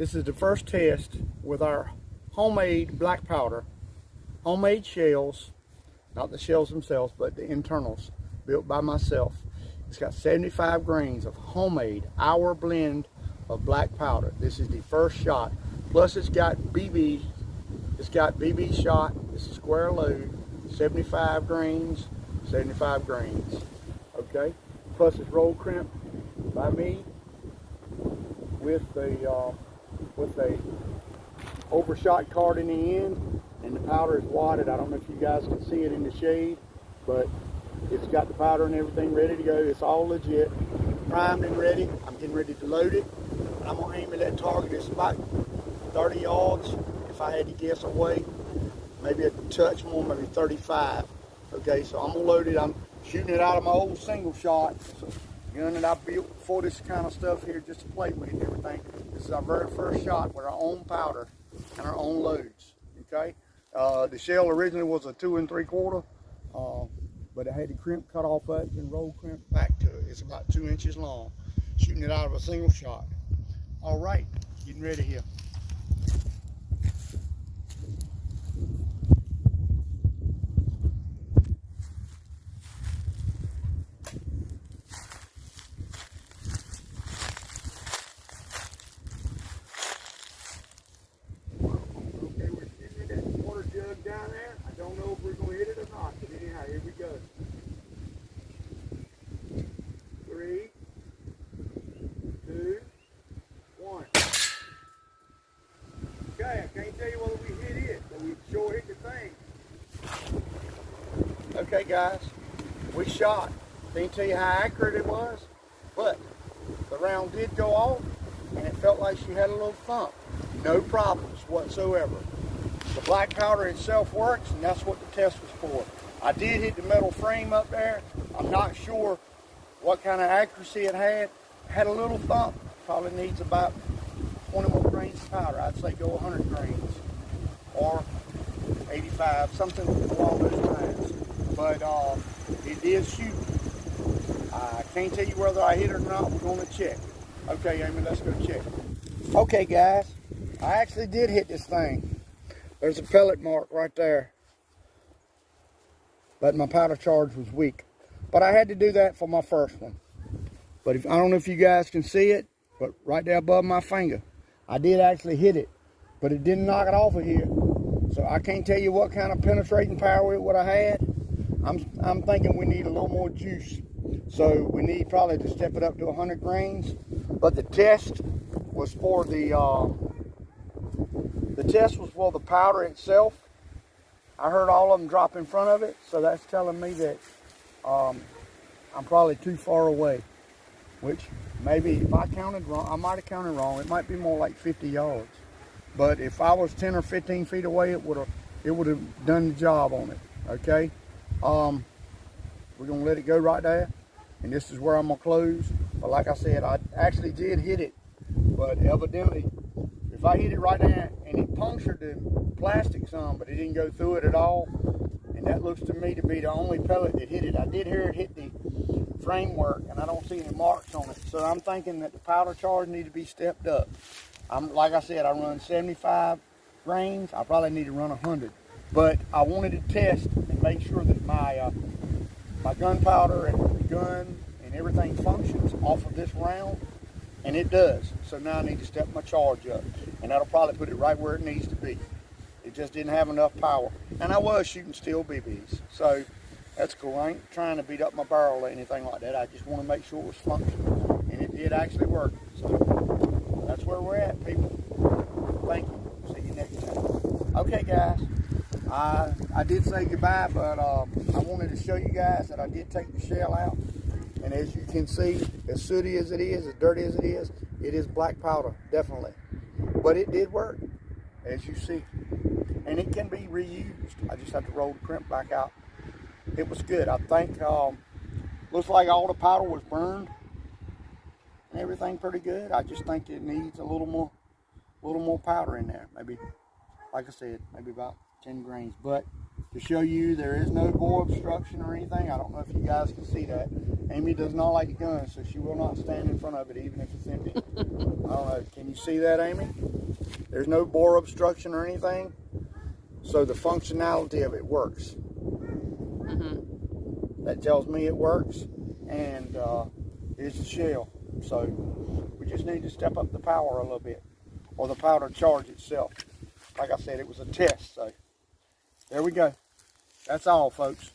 This is the first test with our homemade black powder, homemade shells, not the shells themselves, but the internals, built by myself. It's got 75 grains of homemade, our blend of black powder. This is the first shot. Plus it's got BB shot. It's a square load, 75 grains, 75 grains. Okay? Plus it's roll crimp by me with a overshot card in the end, and the powder is wadded. I don't know if you guys can see it in the shade, but it's got the powder and everything ready to go. It's all legit, primed and ready. I'm getting ready to load it. I'm gonna aim at that target. It's about 30 yards. If I had to guess away, maybe a touch more, maybe 35. Okay, so I'm gonna load it. I'm shooting it out of my old single shot. So, gun that I built for this kind of stuff here, just to play with and everything. This is our very first shot with our own powder and our own loads. Okay, the shell originally was a 2 3/4, but I had the crimp cut off of it and roll crimp back to it. It's about 2 inches long. Shooting it out of a single shot. All right, getting ready here. Down there. I don't know if we're going to hit it or not, but anyhow, here we go. 3, 2, 1. Okay, I can't tell you whether we hit it, but we sure hit the thing. Okay, guys, we shot. Can't tell you how accurate it was, but the round did go off, and it felt like she had a little thump. No problems whatsoever. The black powder itself works, and that's what the test was for. I did hit the metal frame up there. I'm not sure what kind of accuracy it had. It had a little thump. Probably needs about 20 more grains of powder. I'd say go 100 grains or 85, something along those lines. But it did shoot. I can't tell you whether I hit it or not. We're going to check. Okay, Amy, let's go check. Okay, guys, I actually did hit this thing. There's a pellet mark right there. But my powder charge was weak. But I had to do that for my first one. But I don't know if you guys can see it, but right there above my finger, I did actually hit it. But it didn't knock it off of here. So I can't tell you what kind of penetrating power it would have had. I'm thinking we need a little more juice. So we need probably to step it up to 100 grains. But the test was for the powder itself. I heard all of them drop in front of it, so that's telling me that I'm probably too far away, which maybe if I counted wrong, I might have counted wrong. It might be more like 50 yards. But if I was 10 or 15 feet away, it would have done the job on it. Okay, we're gonna let it go right there, and this is where I'm gonna close. But like I said, I actually did hit it, but evidently, if I hit it right there and it punctured the plastic some, but it didn't go through it at all, and that looks to me to be the only pellet that hit it. I did hear it hit the framework, and I don't see any marks on it. So I'm thinking that the powder charge needs to be stepped up. Like I said, I run 75 grains. I probably need to run 100. But I wanted to test and make sure that my gunpowder and the gun and everything functions off of this round. And it does. So now I need to step my charge up. And that'll probably put it right where it needs to be. It just didn't have enough power. And I was shooting steel BBs. So that's cool. I ain't trying to beat up my barrel or anything like that. I just want to make sure it was functional. And it did actually work. So that's where we're at, people. Thank you. See you next time. Okay, guys. I did say goodbye, but I wanted to show you guys that I did take the shell out. And as you can see, as sooty as it is, as dirty as it is black powder, definitely. But it did work, as you see. And it can be reused. I just have to roll the crimp back out. It was good. I think, looks like all the powder was burned and everything pretty good. I just think it needs a little more powder in there. Maybe, like I said, maybe about 10 grains. But to show you there is no bore obstruction or anything. I don't know if you guys can see that. Amy does not like guns, so she will not stand in front of it even if it's empty. I don't know. Can you see that, Amy? There's no bore obstruction or anything. So the functionality of it works. That tells me it works. And here's the shell. So we just need to step up the power a little bit, or the powder charge itself. Like I said, it was a test. So there we go. That's all, folks.